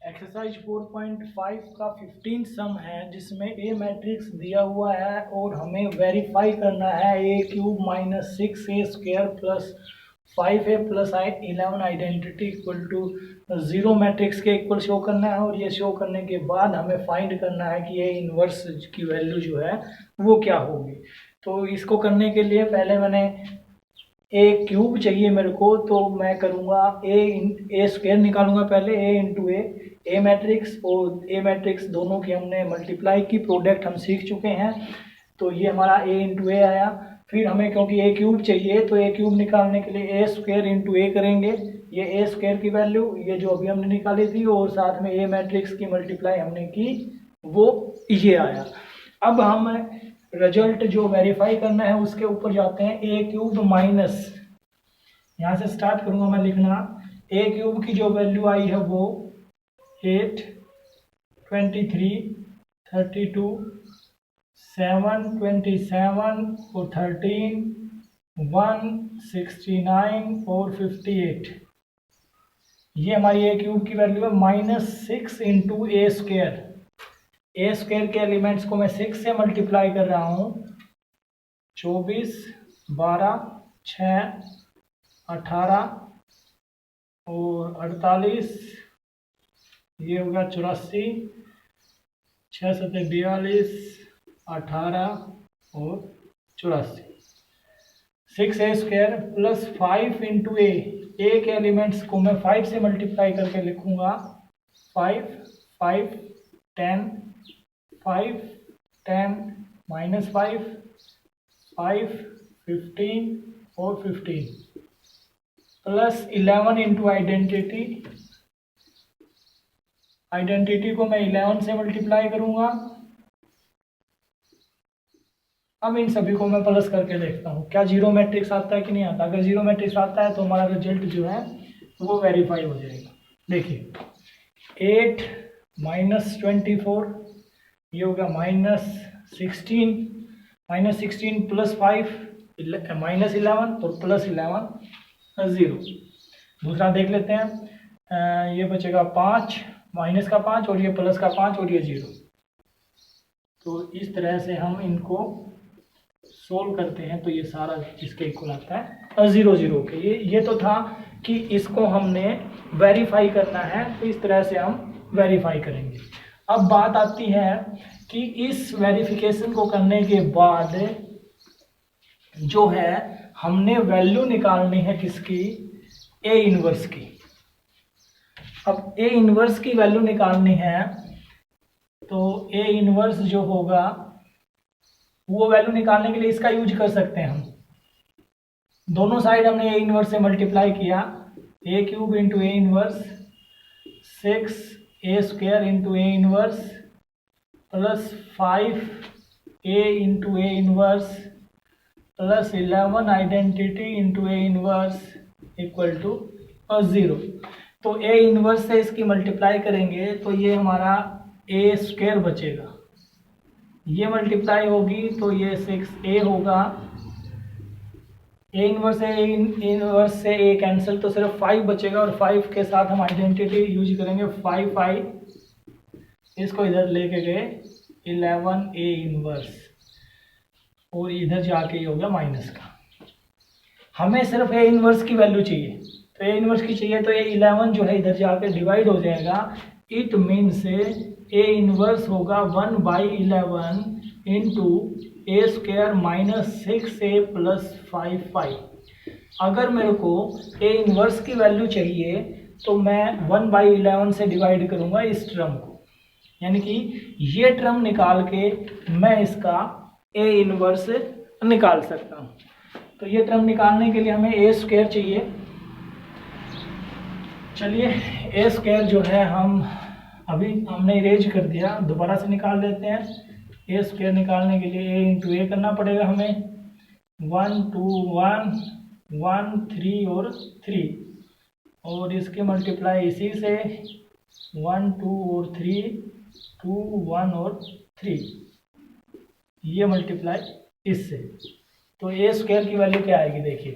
Exercise 4.5 का 15 सम है जिसमें ए मैट्रिक्स दिया हुआ है और हमें वेरीफाई करना है A cube minus 6a² plus 5a plus 11 identity equal to 0 matrix के इक्वल शो करना है। और ये शो करने के बाद हमें फाइंड करना है कि ए इन्वर्स की वैल्यू जो है वो क्या होगी। तो इसको करने के लिए पहले मैंने ए क्यूब चाहिए मेरे को, तो मैं करूँगा ए स्क्वायर निकालूंगा पहले, ए इंटू ए मैट्रिक्स और ए मैट्रिक्स दोनों की हमने मल्टीप्लाई की, प्रोडक्ट हम सीख चुके हैं। तो ये हमारा ए इंटू ए आया। फिर हमें क्योंकि ए क्यूब चाहिए तो ए क्यूब निकालने के लिए ए स्क्वायर इंटू ए करेंगे। ये ए स्क्वायर की वैल्यू ये जो अभी हमने निकाली थी और साथ में ए मैट्रिक्स की मल्टीप्लाई हमने की, वो ये आया। अब हम रिजल्ट जो वेरीफाई करना है उसके ऊपर जाते हैं। ए क्यूब माइनस, यहाँ से स्टार्ट करूँगा मैं लिखना। ए क्यूब की जो वैल्यू आई है वो 8, 23, 32, 7, 27 और 13, 1, 69 और 58। ये हमारी ए क्यूब की वैल्यू है। -6 into A square. A square के एलिमेंट्स को मैं 6 से मल्टीप्लाई कर रहा हूँ। 24, 12, 6, 18 और 48, ये हो गया 84, 6 7 42, 18 और 84। 6a² प्लस 5 इंटू ए के एलिमेंट्स को मैं 5 से मल्टीप्लाई करके लिखूंगा। 5, 5, 10, 5, 10, -5, 5, 15 और 15 प्लस 11 इंटू आइडेंटिटी को मैं 11 से मल्टीप्लाई करूंगा। अब इन सभी को मैं प्लस करके देखता हूँ क्या जीरो मैट्रिक्स आता है कि नहीं आता। अगर जीरो मैट्रिक्स आता है तो हमारा रिजल्ट जो है वो वेरीफाई हो जाएगा। देखिए 8 -24, ये होगा -16 प्लस 5 -11 और प्लस 11 0। दूसरा देख लेते हैं। ये बचेगा 5, माइनस का 5 और ये प्लस का 5 और ये 0। तो इस तरह से हम इनको सोल्व करते हैं तो ये सारा इसके इक्वल आता है 0 0 के। ये तो था कि इसको हमने वेरीफाई करना है, तो इस तरह से हम वेरीफाई करेंगे। अब बात आती है कि इस वेरिफिकेशन को करने के बाद जो है हमने वैल्यू निकालनी है किसकी, ए इनवर्स की। अब ए इनवर्स की वैल्यू निकालनी है तो ए इनवर्स जो होगा वो वैल्यू निकालने के लिए इसका यूज कर सकते हैं हम। दोनों साइड हमने ए इनवर्स से मल्टीप्लाई किया। A cube into A inverse 6a² into A inverse plus 5a into A inverse plus 11 identity into A inverse equal to 0। तो ए इनवर्स से इसकी मल्टीप्लाई करेंगे तो ये हमारा a² बचेगा। ये मल्टीप्लाई होगी तो ये 6a होगा। ए इनवर्स से ए कैंसिल तो सिर्फ 5 बचेगा और 5 के साथ हम आइडेंटिटी यूज करेंगे 5, इसको इधर लेके गए 11a इनवर्स और इधर जाके ये हो गया माइनस का। हमें सिर्फ ए इनवर्स की वैल्यू चाहिए, तो ए इनवर्स की चाहिए तो ये 11 जो है इधर जाके डिवाइड हो जाएगा। इट मीन से ए इनवर्स होगा 1/11 into a² minus 6a plus 5। अगर मेरे को ए इनवर्स की वैल्यू चाहिए तो मैं 1/11 से डिवाइड करूंगा इस टर्म को, यानी कि ये टर्म निकाल के मैं इसका ए इनवर्स निकाल सकता हूँ। तो ये टर्म निकालने के लिए हमें a² चाहिए। चलिए a² जो है हम अभी हमने इरेज कर दिया, दोबारा से निकाल लेते हैं। a² निकालने के लिए a इंटू ए करना पड़ेगा हमें। 1 2 1 1 3 और 3 और इसके मल्टीप्लाई इसी से 1 2 और 3 2 1 और 3, ये मल्टीप्लाई इससे। तो a² की वैल्यू क्या आएगी, देखिए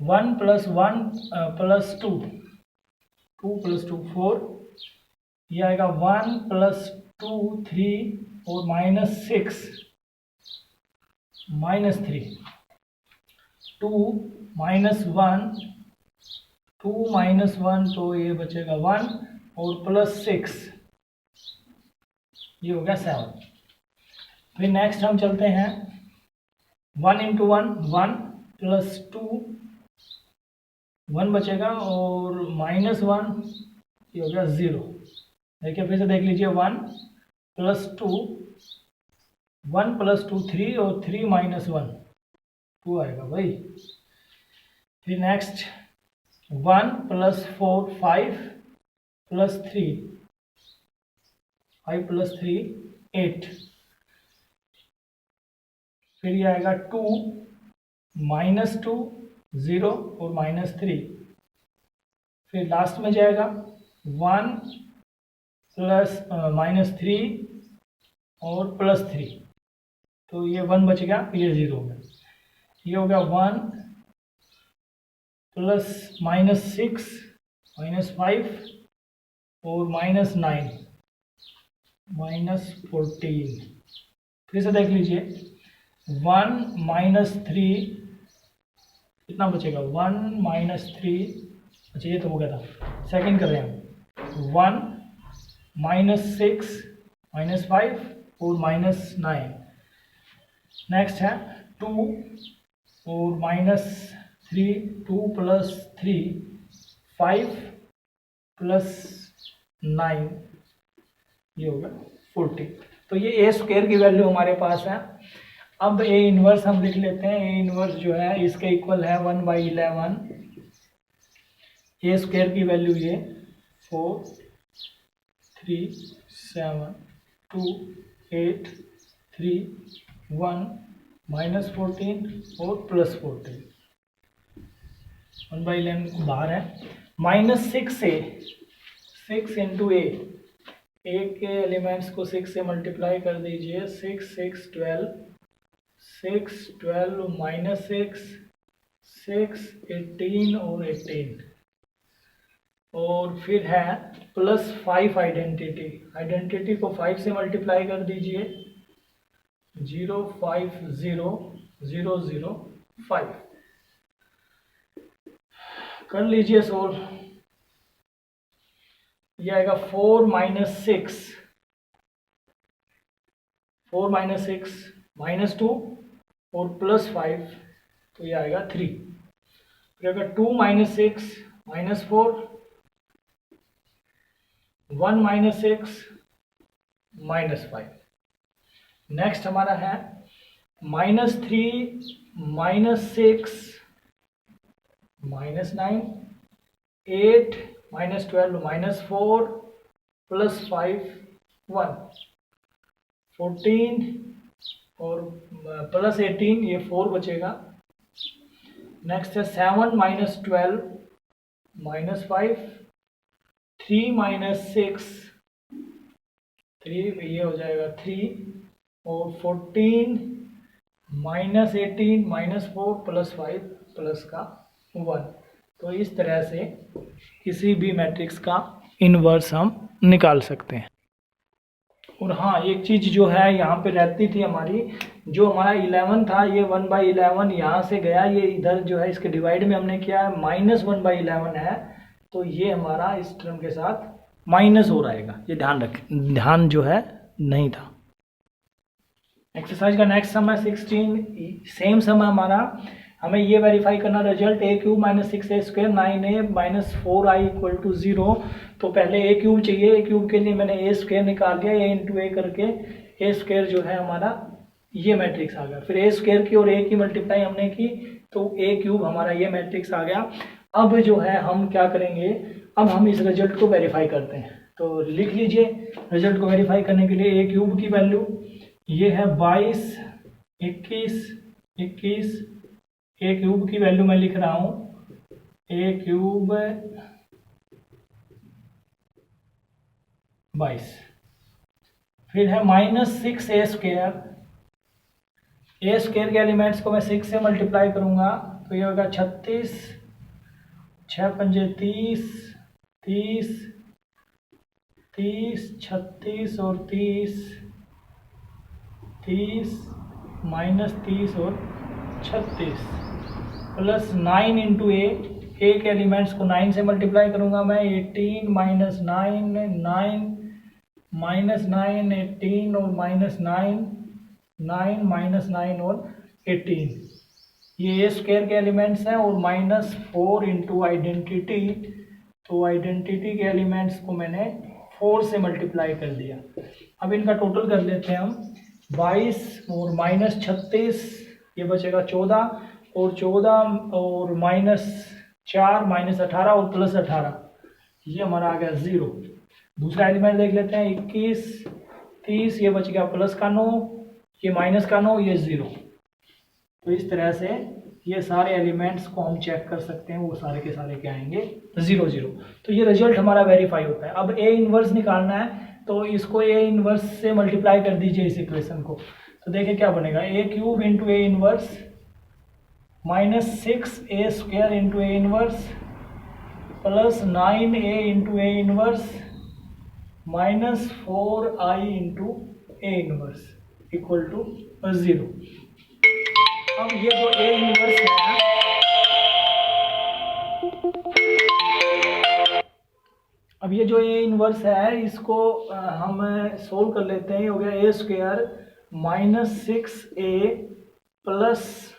1 + 1 + 2, 2 + 2 4 ये आएगा 1 प्लस 2 3 और -6 -3 2 -1 2 -1 तो ये बचेगा 1 और +6 ये हो गया 7। फिर नेक्स्ट हम चलते हैं 1 इंटू 1 1 प्लस 2 1 बचेगा और -1 ये हो गया 0। देखिए फिर से देख लीजिए 1 प्लस 2 1 प्लस 2 3 और 3 -1 2 आएगा भाई। फिर नेक्स्ट 1 प्लस 4 5 प्लस 3 5 प्लस 3 8। फिर ये आएगा 2 -2 0 और -3। फिर लास्ट में जाएगा 1 प्लस -3 और +3 तो ये 1 बच गया, ये 0 हो गया। ये हो गया 1 प्लस -6 -5 और -9 -14। फिर से देख लीजिए 1 -3 कितना बचेगा 1 -3। अच्छा ये तो हो गया था, सेकंड कर रहे हैं 1 -6 -5 और -9। नेक्स्ट है 2 और -3 2 प्लस 3 5 प्लस 9 ये होगा 40। तो ये ए स्क्वायर की वैल्यू हमारे पास है। अब ए इनवर्स हम लिख लेते हैं। ए इनवर्स जो है इसके इक्वल है 1/11। ए स्क्वायर की वैल्यू ये 4 3 7 2 8 3 1 -14 और +14 1/11 बाहर है। -6a 6 इंटू ए के एलिमेंट्स को 6 से मल्टीप्लाई कर दीजिए। 6 6 12 6 12 -6 6 18 और 18 और फिर है +5 आइडेंटिटी को 5 से मल्टीप्लाई कर दीजिए। 0 5 0 0 0 5 कर लीजिए सोल्व। ये आएगा 4 -6 4 -6 -2 और +5 तो ये आएगा 3। फिर अगर 2 -6 -4 1 -6 -5। नेक्स्ट हमारा है -3 -6 -9 8 -12 -4 +5 1 14 और +18 ये 4 बचेगा। नेक्स्ट है 7 -12 -5 3 -6 3 ये हो जाएगा 3 और 14 -18 -4 +5 प्लस का 1। तो इस तरह से किसी भी मैट्रिक्स का इन्वर्स हम निकाल सकते हैं। और हाँ एक चीज़ जो है यहाँ पे रहती थी हमारी, जो हमारा 11 था ये 1/11 यहाँ से गया, ये इधर जो है इसके डिवाइड में हमने किया है -1/11 है, तो ये हमारा इस टर्म के साथ माइनस हो रहेगा। ये ध्यान जो है नहीं था। एक्सरसाइज का नेक्स्ट सम है 16। सेम सम है हमारा, हमें ये वेरीफाई करना result a³ - 6a² 9a - 4i = 0। तो पहले a³ चाहिए, a³ के लिए मैंने a² निकाल लिया, a इंटू a करके a² जो है हमारा ये मैट्रिक्स आ गया। फिर a² की और a की मल्टीप्लाई हमने की तो a³ हमारा ये मैट्रिक्स आ गया। अब जो है हम क्या करेंगे, अब हम इस रिजल्ट को वेरीफाई करते हैं। तो लिख लीजिए रिजल्ट को वेरीफाई करने के लिए a³ की वैल्यू ये है 22 21 21। a³ की वैल्यू मैं लिख रहा हूँ a³ 22। फिर है -6a²। a² के एलिमेंट्स को मैं 6 से मल्टीप्लाई करूंगा तो ये होगा 36 6 पंजे 30 30 30, 36 और 30, 30 माइनस 30 और 36 प्लस 9 इंटू ए के एलिमेंट्स को 9 से मल्टीप्लाई करूँगा मैं। 18 माइनस 9, 9 माइनस 9, 18 और माइनस 9, 9 माइनस 9 और 18, ये ए स्क्वायर के एलिमेंट्स हैं। और माइनस 4 इंटू आइडेंटिटी, तो आइडेंटिटी के एलिमेंट्स को मैंने 4 से मल्टीप्लाई कर दिया। अब इनका टोटल कर लेते हैं हम। 22 और माइनस 36, ये बचेगा 14, और 14 और माइनस 4 माइनस 18 और प्लस 18, ये हमारा आ गया 0। दूसरा एलिमेंट देख लेते हैं। 21, 30, ये बच गया प्लस का 9, ये माइनस का 9, ये 0। तो इस तरह से ये सारे एलिमेंट्स को हम चेक कर सकते हैं, वो सारे के सारे क्या आएंगे 0 0। तो ये रिजल्ट हमारा वेरीफाई होता है। अब ए इनवर्स निकालना है, तो इसको ए इनवर्स से मल्टीप्लाई कर दीजिए इस इक्वेशन को। तो देखिए क्या बनेगा, A cube into A inverse minus 6 A square into A inverse plus 9 A into A inverse minus 4 I into A inverse equal to 0। अब ये जो ए इनवर्स है, अब ये जो ए इनवर्स है इसको हम सोल्व कर लेते हैं। ये हो गया ए स्क्वायर माइनस 6 ए प्लस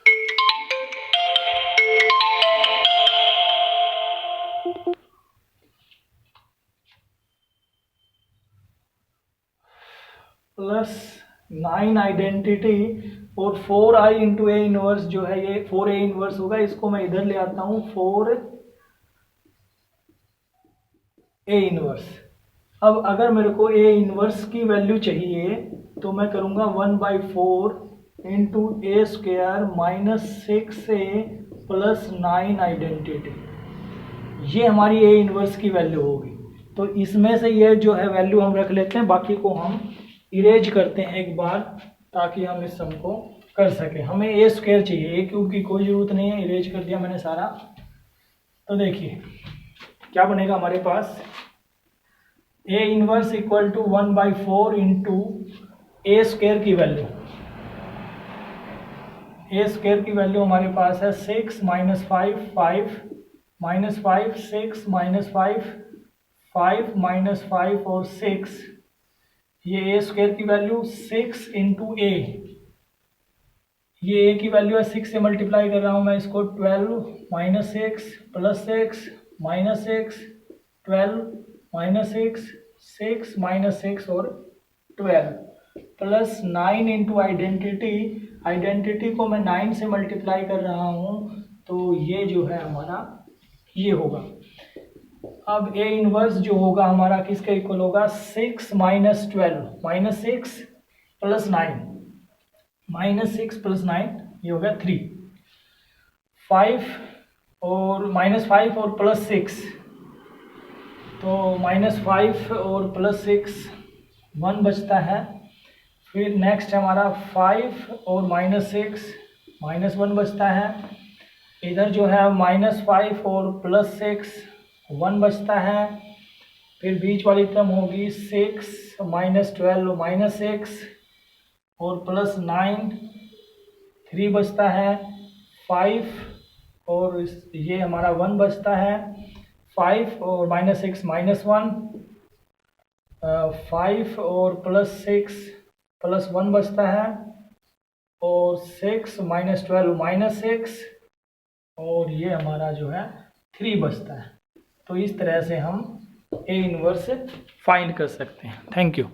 प्लस 9 आइडेंटिटी और 4i इंटू ए इनवर्स जो है ये 4a इनवर्स होगा। इसको मैं इधर ले आता हूँ 4a इनवर्स। अब अगर मेरे को ए इनवर्स की वैल्यू चाहिए तो मैं करूँगा 1/4 into A square minus 6a plus 9 identity, ये हमारी ए इनवर्स की वैल्यू होगी। तो इसमें से ये जो है वैल्यू हम रख लेते हैं, बाकी को हम इरेज करते हैं एक बार ताकि हम इस सम को कर सकें। हमें ए स्क्वायर चाहिए, ए क्यूब की कोई ज़रूरत नहीं है, इरेज कर दिया मैंने सारा। तो देखिए क्या बनेगा हमारे पास, A inverse equal to 1/4 into A square की वैल्यू। ए स्क्वायर की वैल्यू हमारे पास है 6 माइनस 5 5 माइनस 5 6 माइनस 5 5 माइनस 5 और 6, ये ए स्क्वायर की वैल्यू 6 इंटू ए, ये ए की वैल्यू है 6 से मल्टीप्लाई कर रहा हूँ मैं इसको। 12 minus 6 plus 6 minus 6 12 minus 6 6 minus 6 और 12 प्लस 9 इंटू आइडेंटिटी, आइडेंटिटी को मैं 9 से मल्टीप्लाई कर रहा हूँ, तो ये जो है हमारा ये होगा। अब ए इनवर्स जो होगा हमारा किसके इक्वल होगा, 6 minus 12 minus 6 plus 9 minus 6 plus 9, ये हो गया 3। 5 और माइनस 5 और प्लस 6, तो माइनस 5 और प्लस 6 1 बचता है। फिर नेक्स्ट हमारा 5 और माइनस 6 माइनस 1 बचता है। इधर जो है माइनस 5 और प्लस 6 1 बचता है। फिर बीच वाली टर्म होगी 6 माइनस 12 माइनस 6 और प्लस 9 3 बचता है। 5 और ये हमारा 1 बचता है। 5 और माइनस 6 माइनस 1, 5 और प्लस 6 प्लस 1 बचता है, और 6 माइनस 12 माइनस 6, और ये हमारा जो है 3 बचता है। तो इस तरह से हम ए इनवर्स फाइंड कर सकते हैं। Thank you.